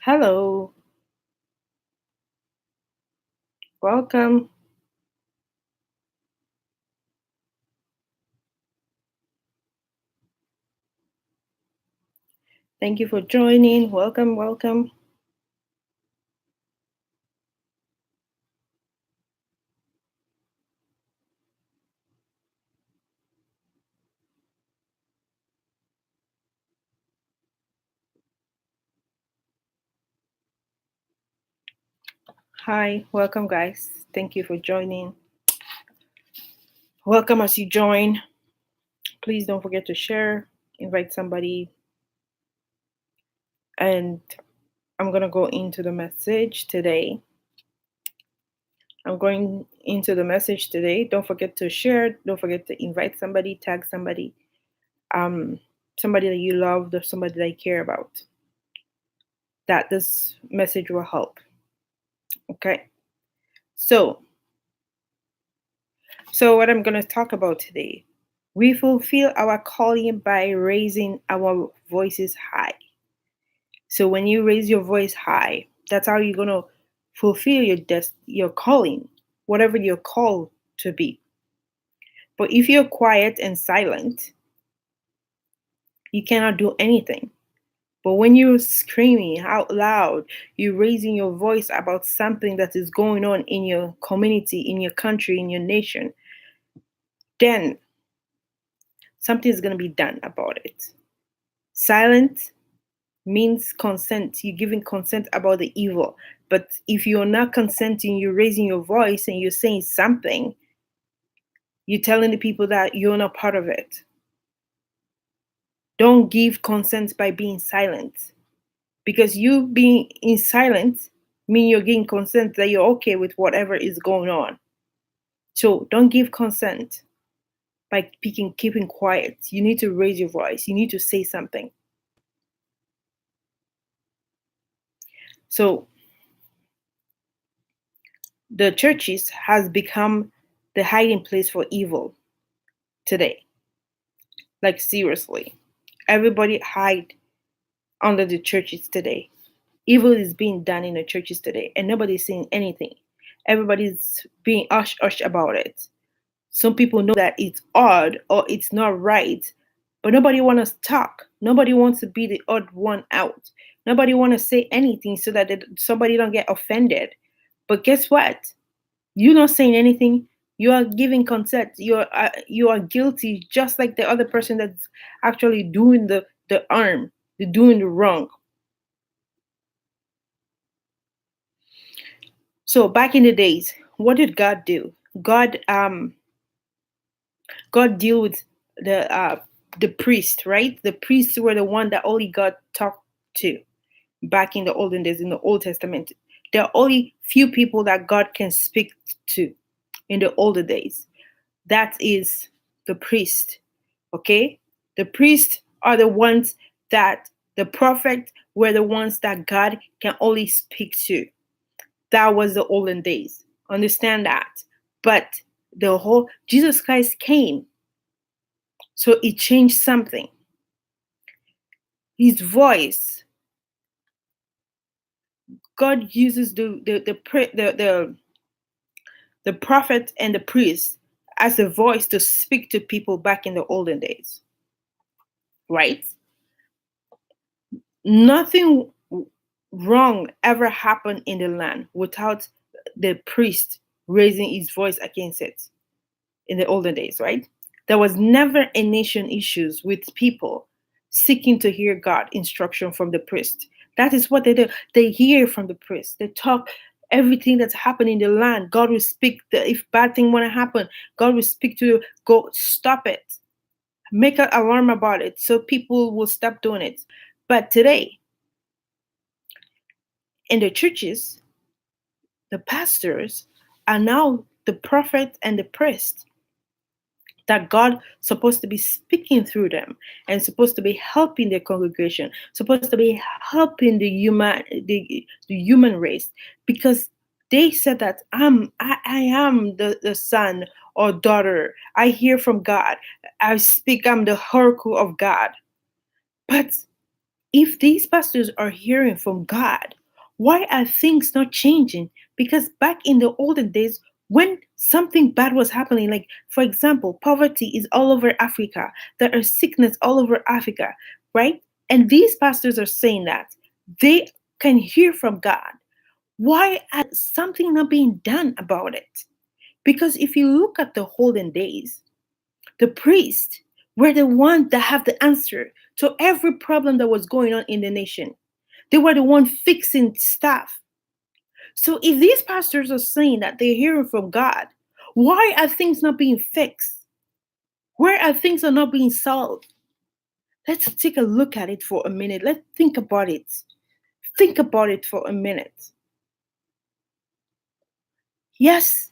Hello, welcome. Thank you for joining. Welcome, welcome. Hi, welcome, guys. Thank you for joining. Welcome as you join. Please don't forget to share, invite somebody, and I'm going to go into the message today. I'm going into the message today. Don't forget to share. Don't forget to invite somebody, tag somebody, um, somebody that you love, or somebody that you care about. That this message will help. Okay. So what I'm going to talk about today, we fulfill our calling by raising our voices high. So when you raise your voice high, that's how you're going to fulfill your calling, whatever you're called to be. But if you're quiet and silent, you cannot do anything. But when you're screaming out loud, you're raising your voice about something that is going on in your community, in your country, in your nation, then something is going to be done about it. Silent means consent. You're giving consent about the evil. But if you're not consenting, you're raising your voice and you're saying something, you're telling the people that you're not part of it. Don't give consent by being silent. Because you being in silence means you're giving consent that you're okay with whatever is going on. So don't give consent by keeping quiet. You need to raise your voice. You need to say something. So the churches has become the hiding place for evil today. Like seriously. Everybody hide under the churches today. Evil is being done in the churches today and nobody's saying anything. Everybody's being hush about it. Some people know that it's odd or it's not right, but nobody wants to talk. Nobody wants to be the odd one out. Nobody wants to say anything so that somebody don't get offended. But guess what? You're not saying anything. You are giving consent. You are guilty, just like the other person that's actually doing the harm, doing the wrong. So back in the days, what did God do? God deal with the priest, right? The priests were the one that only God talked to back in the olden days, in the Old Testament. There are only few people that God can speak to in the older days. That is the priest. Okay? The priests are the ones that the prophet were the ones that God can only speak to. That was the olden days. Understand that. But the whole Jesus Christ came. So it changed something. His voice. God uses the prophet and the priest as a voice to speak to people back in the olden days. Right? Nothing wrong ever happened in the land without the priest raising his voice against it in the olden days, right? There was never a nation issues with people seeking to hear God instruction from the priest. That is what they do. They hear from the priest. They talk everything that's happening in the land. God will speak. If bad thing want to happen, God will speak to you. Go stop it. Make an alarm about it so people will stop doing it. But today, in the churches, the pastors are now the prophet and the priest that God supposed to be speaking through them and supposed to be helping the congregation, supposed to be helping the human race, because they said that I am the son or daughter. I hear from God. I speak, I'm the oracle of God. But if these pastors are hearing from God, Why are things not changing? Because back in the olden days, when something bad was happening, like for example, poverty is all over Africa, there are sickness all over Africa, right? And these pastors are saying that they can hear from God. Why are something not being done about it? Because if you look at the olden days, the priests were the ones that have the answer to every problem that was going on in the nation. They were the one fixing stuff. So if these pastors are saying that they're hearing from God, why are things not being fixed? Where are things are not being solved? Let's take a look at it for a minute. Let's think about it. Think about it for a minute. Yes,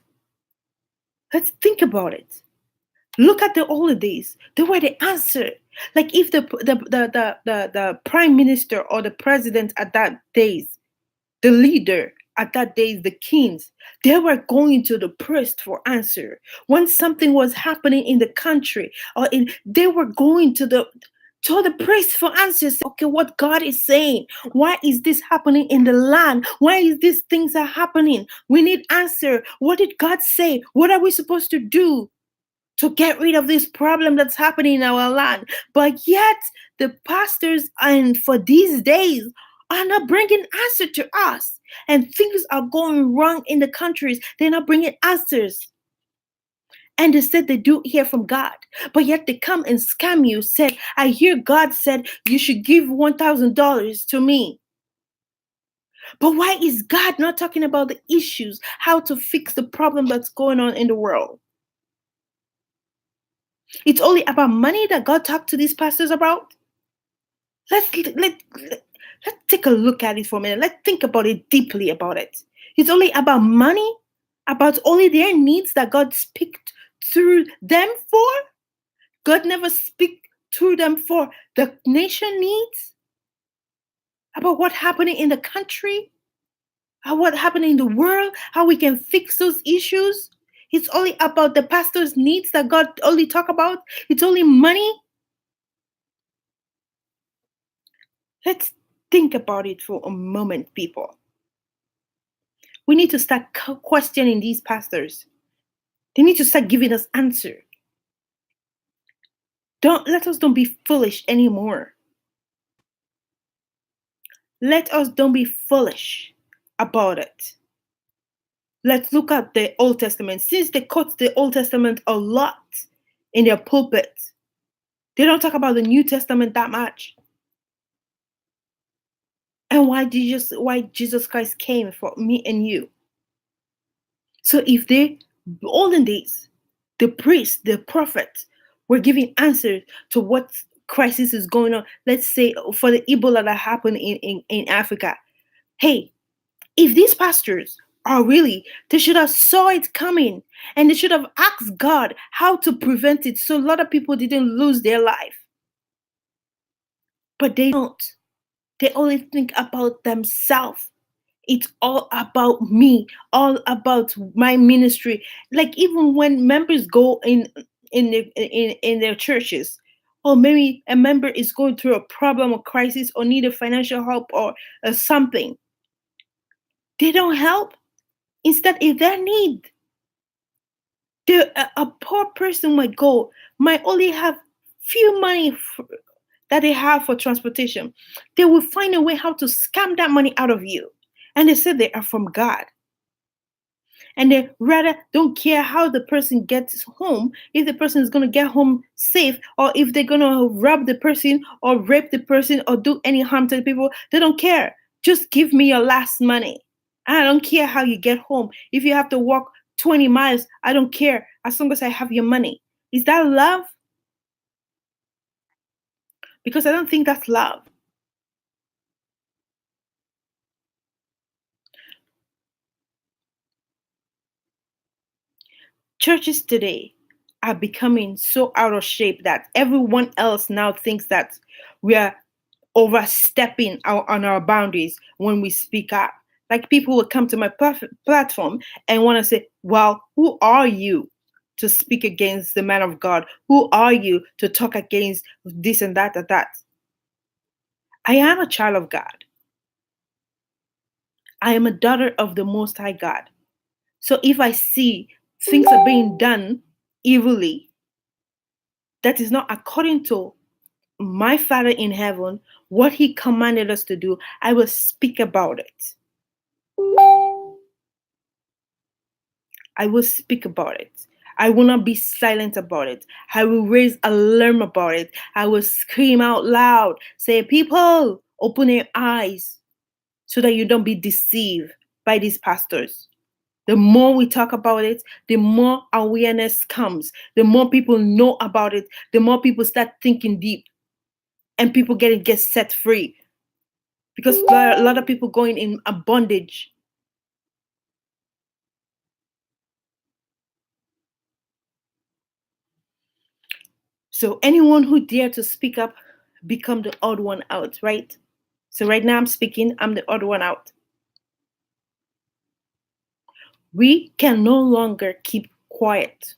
let's think about it. Look at the holidays. They were the answer. Like if the prime minister or the president at that days, the leader at that days, the kings, they were going to the priest for answer. When something was happening in the country they were going to the priest for answers. Okay, what God is saying. Why is this happening in the land? Why is these things are happening? We need answer. What did God say? What are we supposed to do to get rid of this problem that's happening in our land? But yet, the pastors and for these days are not bringing answer to us. And things are going wrong in the countries. They're not bringing answers. And they said they do hear from God, but yet they come and scam you. Said, I hear God said you should give $1,000 to me. But why is God not talking about the issues, how to fix the problem that's going on in the world? It's only about money that God talked to these pastors about. Let's take a look at it for a minute. Let's think about it deeply about it. It's only about money, about only their needs that God speaks through them for. God never speak through them for the nation needs, about what happening in the country, how what happening in the world, how we can fix those issues. It's only about the pastor's needs that God only talk about. It's only money. Let's think about it for a moment, people. We need to start questioning these pastors. They need to start giving us answer. Don't be foolish anymore. Let us don't be foolish about it. Let's look at the Old Testament. Since they quote the Old Testament a lot in their pulpits, they don't talk about the New Testament that much. And why Jesus Christ came for me and you. So if they olden days, the priests, the prophets were giving answers to what crisis is going on. Let's say for the Ebola that happened in Africa. Hey, if these pastors are really, they should have saw it coming and they should have asked God how to prevent it so a lot of people didn't lose their life. But they don't. They only think about themselves. It's all about me, all about my ministry. Like even when members go in their churches, or maybe a member is going through a problem or crisis or need a financial help or something, they don't help. Instead, if they need a poor person might only have few money that they have for transportation. They will find a way how to scam that money out of you, and they say they are from God, and they rather don't care how the person gets home, if the person is going to get home safe or if they're going to rob the person or rape the person or do any harm to the people. They don't care. Just give me your last money. I don't care how you get home. If you have to walk 20 miles, I don't care as long as I have your money. Is that love? Because I don't think that's love. Churches today are becoming so out of shape that everyone else now thinks that we are overstepping on our boundaries when we speak up. Like people will come to my platform and want to say, well, who are you to speak against the man of God? Who are you to talk against this and that? I am a child of God. I am a daughter of the Most High God. So if I see things are being done evilly, that is not according to my Father in heaven, what He commanded us to do, I will speak about it. I will speak about it. I will not be silent about it. I will raise alarm about it. I will scream out loud, say, people, open your eyes so that you don't be deceived by these pastors. The more we talk about it, the more awareness comes. The more people know about it, the more people start thinking deep and people get set free. Because there are a lot of people going in a bondage. So anyone who dare to speak up become the odd one out, right? So right now I'm speaking, I'm the odd one out. We can no longer keep quiet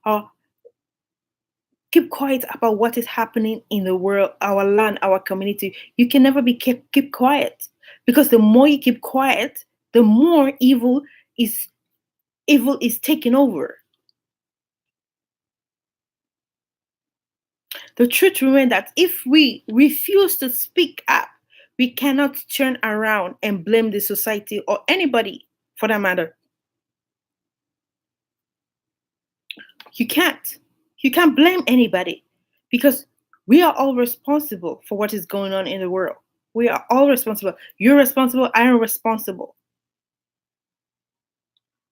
or keep quiet about what is happening in the world, our land, our community. You can never be keep quiet, because the more you keep quiet, the more is evil is taking over. The truth remains that if we refuse to speak up, we cannot turn around and blame the society or anybody for that matter. You can't. You can't blame anybody, because we are all responsible for what is going on in the world. We are all responsible. You're responsible. I am responsible.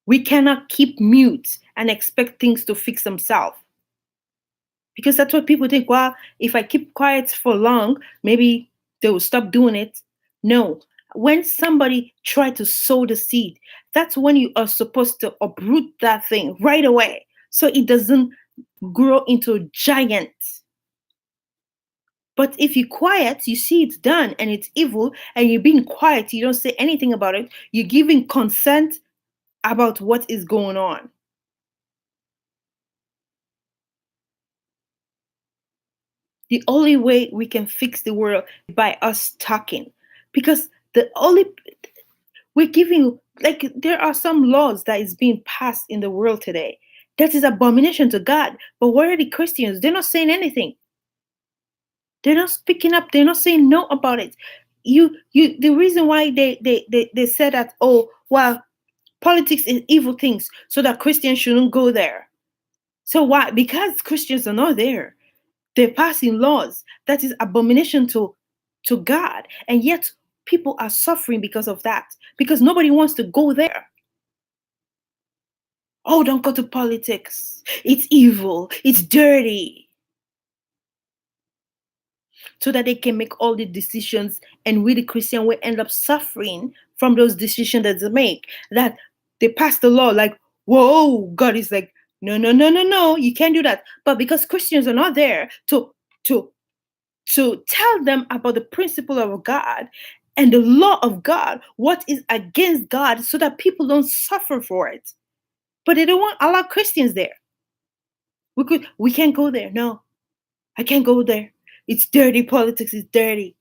We cannot keep mute and expect things to fix themselves, because that's what people think. Well, if I keep quiet for long, maybe they will stop doing it. No. When somebody try to sow the seed, that's when you are supposed to uproot that thing right away, so it doesn't grow into a giant. But if you quiet, you see it's done and it's evil, and you're being quiet, you don't say anything about it, you're giving consent about what is going on. The only way we can fix the world is by us talking. Because the only we're giving, like, there are some laws that is being passed in the world today that is abomination to God. But where are the Christians? They're not saying anything. They're not speaking up. They're not saying no about it. The reason why they said that, oh, well, politics is evil things, so that Christians shouldn't go there. So why? Because Christians are not there. They're passing laws that is abomination to God, and yet people are suffering because of that, because nobody wants to go there. Oh, don't go to politics. It's evil. It's dirty. So that they can make all the decisions, and we the Christian will end up suffering from those decisions that they make. That they pass the law like, whoa, God is like, no, no, no, no, no, you can't do that. But because Christians are not there to to tell them about the principle of God and the law of God, what is against God, so that people don't suffer for it. But they don't want allow Christians there. We can't go there. No, I can't go there. It's dirty. Politics is dirty.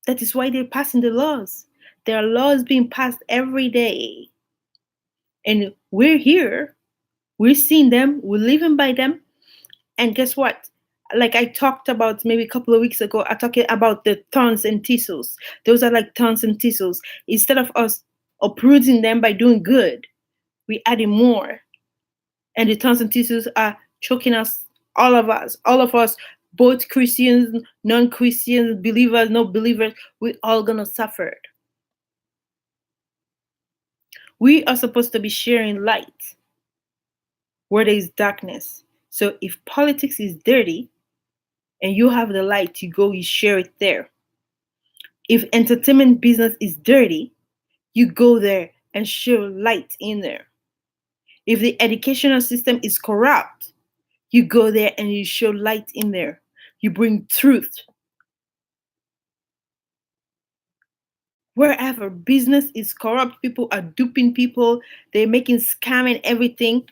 That is why they're passing the laws. There are laws being passed every day. And we're here. We're seeing them. We're living by them. And guess what? Like I talked about maybe a couple of weeks ago, I talked about the thorns and thistles. Those are like thorns and thistles. Instead of us uprooting them by doing good, we adding more. And the thorns and thistles are choking us, all of us, both Christians, non-Christians, believers, no believers, we're all gonna suffer. We are supposed to be sharing light where there is darkness. So if politics is dirty and you have the light, you go, you share it there. If entertainment business is dirty, you go there and share light in there. If the educational system is corrupt, you go there and you show light in there. You bring truth. Wherever business is corrupt, people are duping people, they're making scam and everything,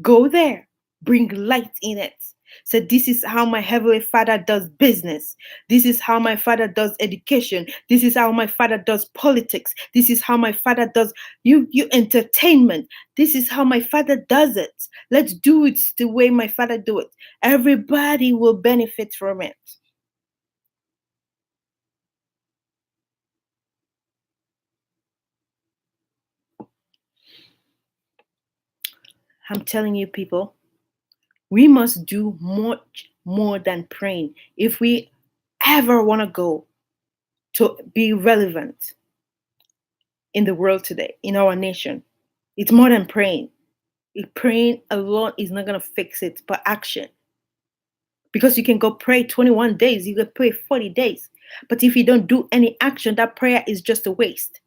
go there. Bring light in it. Said, this is how my heavenly Father does business. This is how my Father does education. This is how my Father does politics. This is how my Father does you entertainment. This is how my Father does it. Let's do it the way my Father do it. Everybody will benefit from it. I'm telling you, people, we must do much more than praying if we ever want to go to be relevant in the world today, in our nation. It's more than praying. Praying alone is not going to fix it, but action. Because you can go pray 21 days, you can pray 40 days. But if you don't do any action, that prayer is just a waste.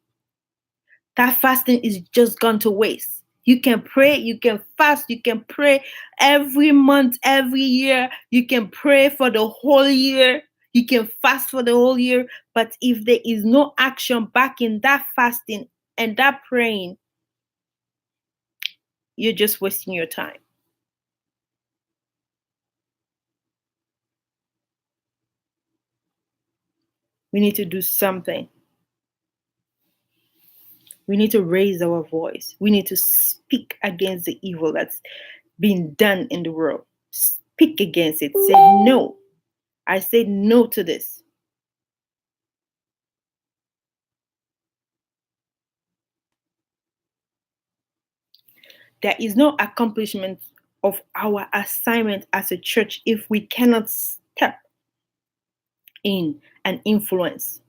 That fasting is just gone to waste. You can pray, you can fast, you can pray every month, every year. You can pray for the whole year. You can fast for the whole year. But if there is no action back in that fasting and that praying, you're just wasting your time. We need to do something. We need to raise our voice. We need to speak against the evil that's being done in the world. Speak against it. Say no. I say no to this. There is no accomplishment of our assignment as a church if we cannot step in and influence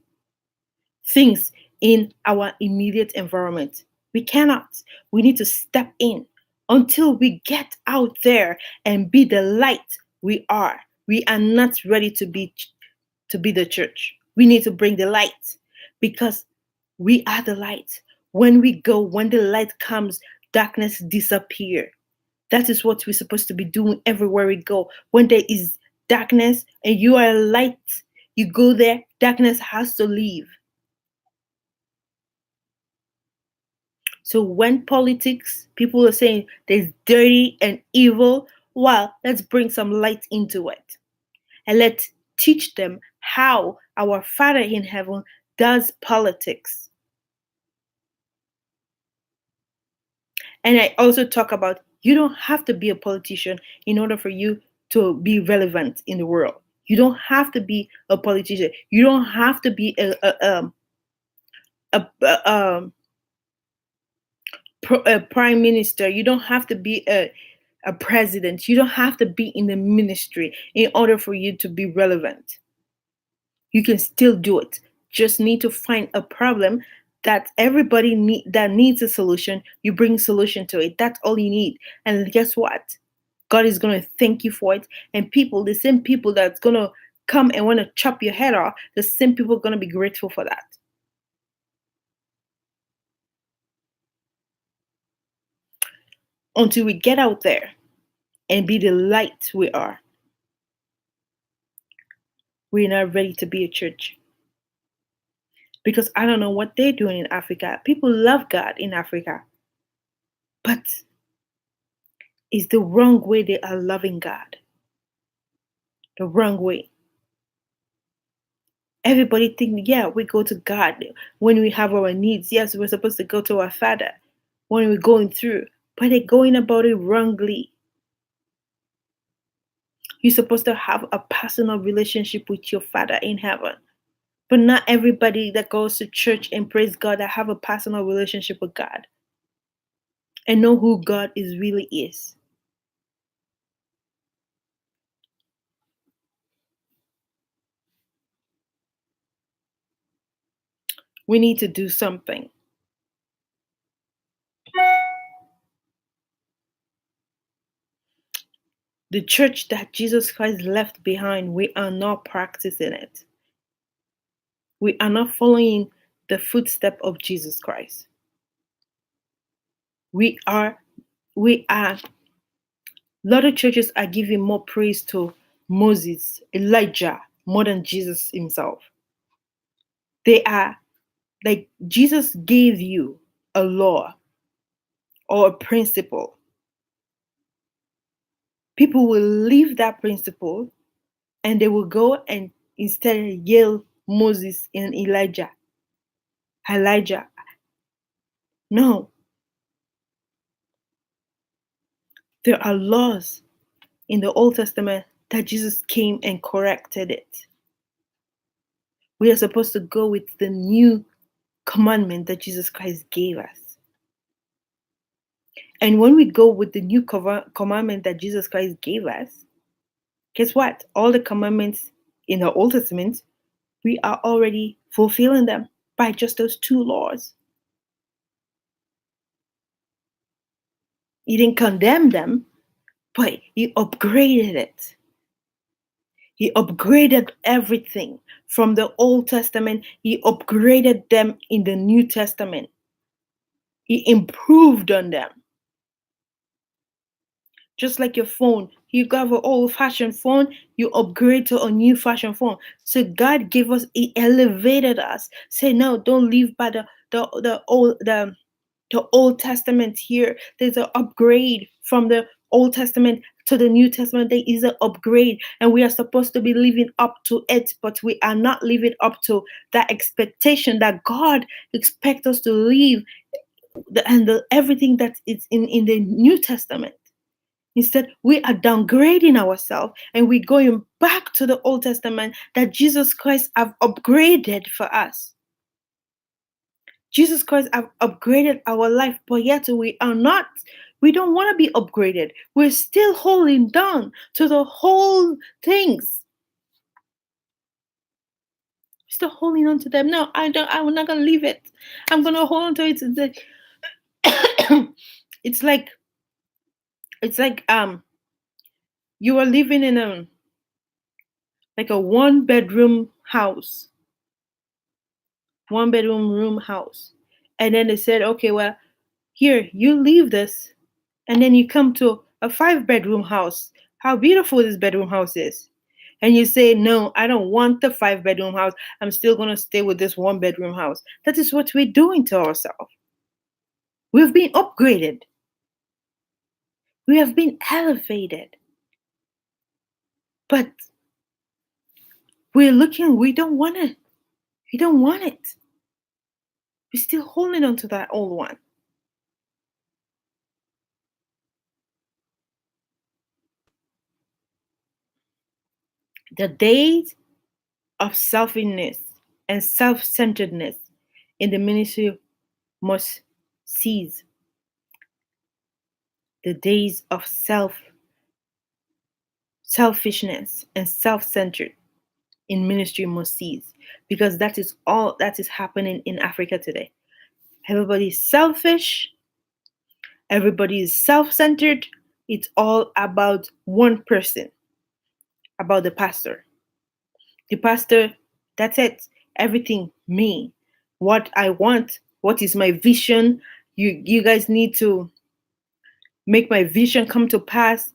things in our immediate environment. We cannot. We need to step in until we get out there and be the light we are. We are not ready to be the church. We need to bring the light because we are the light. When we go, when the light comes, darkness disappear. That is what we're supposed to be doing everywhere we go. When there is darkness and you are a light, you go there, darkness has to leave. So when politics, people are saying there's dirty and evil, well, let's bring some light into it. And let's teach them how our Father in heaven does politics. And I also talk about you don't have to be a politician in order for you to be relevant in the world. You don't have to be a politician. You don't have to be a a prime minister. You don't have to be a president. You don't have to be in the ministry in order for you to be relevant. You can still do it. Just need to find a problem that everybody that needs a solution. You bring solution to it. That's all you need. And guess what? God is gonna thank you for it. And people, the same people that's gonna come and want to chop your head off, the same people are gonna be grateful for that. Until we get out there and be the light we are, we're not ready to be a church. Because I don't know what they're doing in Africa. People love God in Africa, but it's the wrong way they are loving God. The wrong way. Everybody think, yeah, we go to God when we have our needs. Yes, we're supposed to go to our Father when we're going through, but they're going about it wrongly. You're supposed to have a personal relationship with your Father in heaven. But not everybody that goes to church and praise God that have a personal relationship with God and know who God is really is. We need to do something. The church that Jesus Christ left behind, we are not practicing it. We are not following the footstep of Jesus Christ. We are, a lot of churches are giving more praise to Moses, Elijah, more than Jesus himself. They are like Jesus gave you a law or a principle. People will leave that principle and they will go and instead yell Moses and Elijah. Elijah. No, there are laws in the Old Testament that Jesus came and corrected it. We are supposed to go with the new commandment that Jesus Christ gave us. And when we go with the new commandment that Jesus Christ gave us, guess what? All the commandments in the Old Testament, we are already fulfilling them by just those two laws. He didn't condemn them, but he upgraded it. He upgraded everything from the Old Testament. He upgraded them in the New Testament. He improved on them. Just like your phone, you got an old-fashioned phone, you upgrade to a new fashion phone. So God gave us, He elevated us. Say no, don't live by the Old Testament here. There's an upgrade from the Old Testament to the New Testament. There is an upgrade, and we are supposed to be living up to it, but we are not living up to that expectation that God expects us to live, everything that is in the New Testament. Instead, we are downgrading ourselves and we're going back to the Old Testament that Jesus Christ have upgraded for us. Jesus Christ have upgraded our life, but yet we don't want to be upgraded. We're still holding down to the whole things. Still holding on to them. No, I'm not gonna leave it. I'm gonna hold on to it. It's like you are living in a one-bedroom house. One-bedroom room house. And then they said, okay, well, here, you leave this, and then you come to a 5-bedroom house. How beautiful this bedroom house is. And you say, no, I don't want the 5-bedroom house. I'm still going to stay with this 1-bedroom house. That is what we're doing to ourselves. We've been upgraded. We have been elevated. But we're looking, we don't want it. We don't want it. We're still holding on to that old one. The days of selfishness and self-centeredness in the ministry must cease. The days of selfishness and self-centered in ministry must cease, because that is all that is happening in Africa today. Everybody's selfish, everybody is self-centered. It's all about one person, about the pastor. The pastor, that's it. Everything me. What I want, what is my vision? You guys need to make my vision come to pass.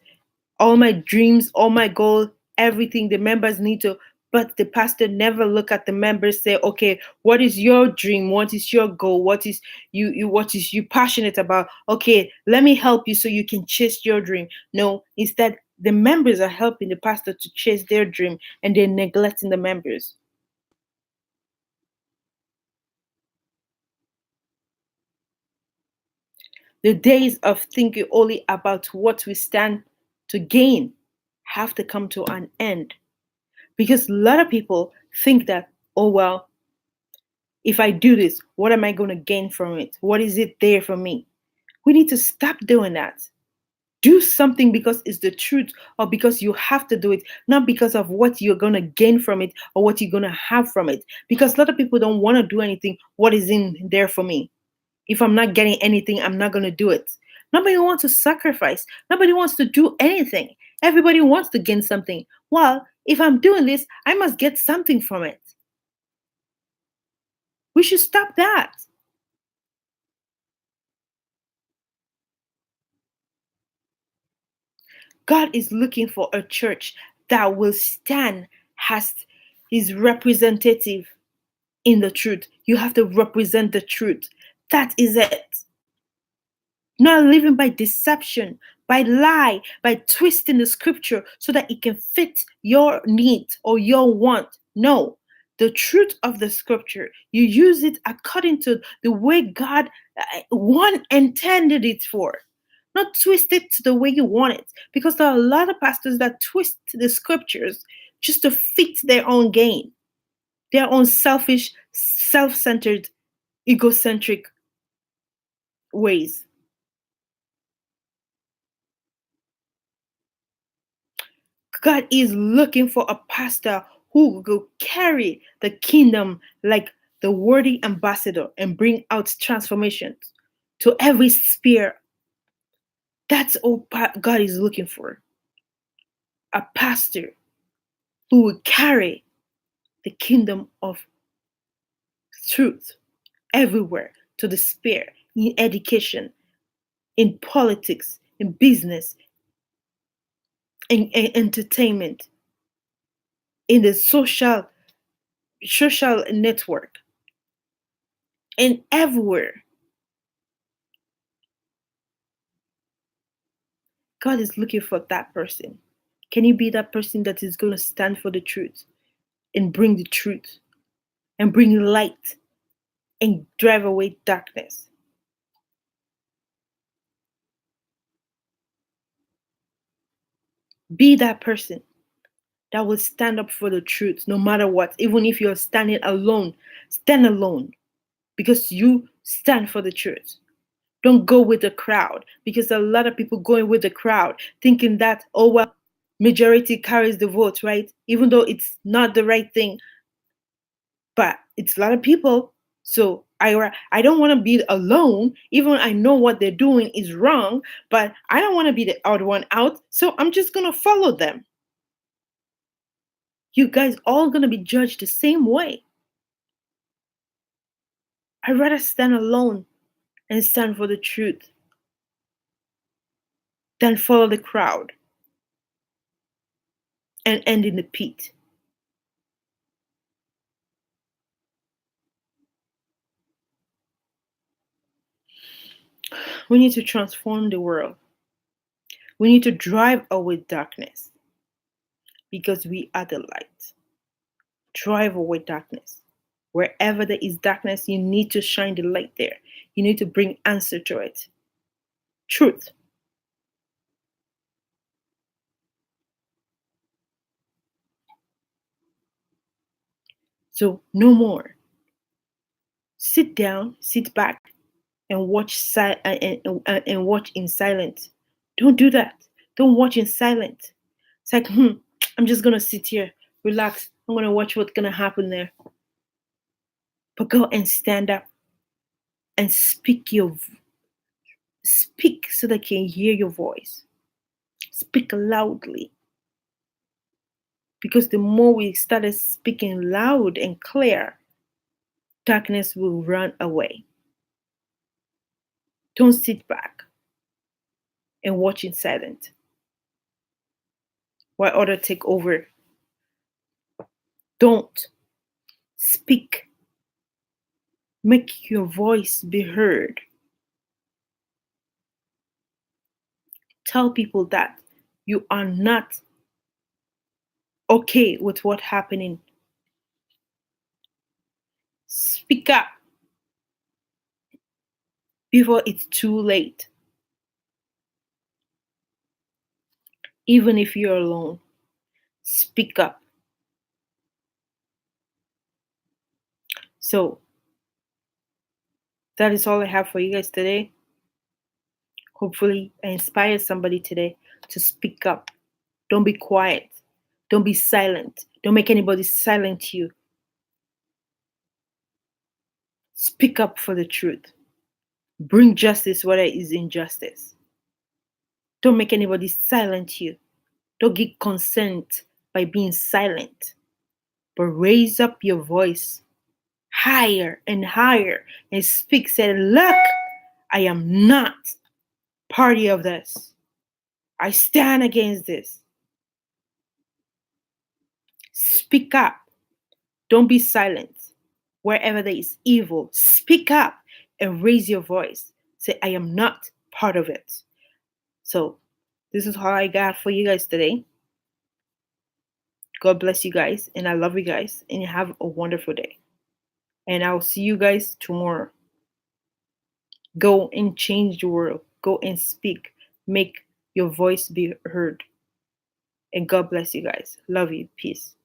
All my dreams, all my goals, everything the members need to, but the pastor never look at the members, say, okay, what is your dream? What is your goal? What is you passionate about? Okay, let me help you so you can chase your dream. No, instead the members are helping the pastor to chase their dream, and they're neglecting the members. The days of thinking only about what we stand to gain have to come to an end. Because a lot of people think that, oh, well, if I do this, what am I going to gain from it? What is it there for me? We need to stop doing that. Do something because it's the truth, or because you have to do it, not because of what you're going to gain from it or what you're going to have from it. Because a lot of people don't want to do anything. What is in there for me? If I'm not getting anything, I'm not going to do it. Nobody wants to sacrifice. Nobody wants to do anything. Everybody wants to gain something. Well, if I'm doing this, I must get something from it. We should stop that. God is looking for a church that will stand as his representative in the truth. You have to represent the truth. That is it. Not living by deception, by lie, by twisting the scripture so that it can fit your needs or your want. No, the truth of the scripture, you use it according to the way God one intended it for. Not twist it to the way you want it. Because there are a lot of pastors that twist the scriptures just to fit their own gain, their own selfish, self centered, egocentric ways. God is looking for a pastor who will carry the kingdom like the worthy ambassador and bring out transformations to every sphere. That's all God is looking for. A pastor who will carry the kingdom of truth everywhere to the sphere, in education, in politics, in business, in entertainment, in the social network, and everywhere. God is looking for that person. Can you be that person that is going to stand for the truth and bring the truth and bring light and drive away darkness? Be that person that will stand up for the truth no matter what. Even if you're standing alone, stand alone because you stand for the truth. Don't go with the crowd because a lot of people going with the crowd thinking that, oh, well, majority carries the vote, right? Even though it's not the right thing, but it's a lot of people. So I don't want to be alone, even I know what they're doing is wrong, but I don't want to be the odd one out. So I'm just gonna follow them. You guys all gonna be judged the same way. I'd rather stand alone and stand for the truth than follow the crowd and end in the pit. We need to transform the world. We need to drive away darkness because we are the light. Drive away darkness. Wherever there is darkness, you need to shine the light there. You need to bring answer to it. Truth. So no more. Sit down, sit back, and and watch in silence. Don't do that. Don't watch in silence. It's like, I'm just gonna sit here, relax. I'm gonna watch what's gonna happen there. But go and stand up and speak so they can hear your voice. Speak loudly. Because the more we started speaking loud and clear, darkness will run away. Don't sit back and watch in silence while others take over. Don't speak. Make your voice be heard. Tell people that you are not okay with what's happening. Speak up before it's too late. Even if you're alone, speak up. So, that is all I have for you guys today. Hopefully, I inspired somebody today to speak up. Don't be quiet. Don't be silent. Don't make anybody silent you. Speak up for the truth. Bring justice where there is injustice. Don't make anybody silent you. Don't get consent by being silent, but raise up your voice higher and higher and speak. Say, look, I am not party of this. I stand against this. Speak up. Don't be silent. Wherever there is evil, speak up and raise your voice. Say, I am not part of it. So This is all I got for you guys today. God bless you guys, and I love you guys, and you have a wonderful day. And I'll see you guys tomorrow. Go and change the world. Go and speak. Make your voice be heard. And God bless you guys. Love you. Peace.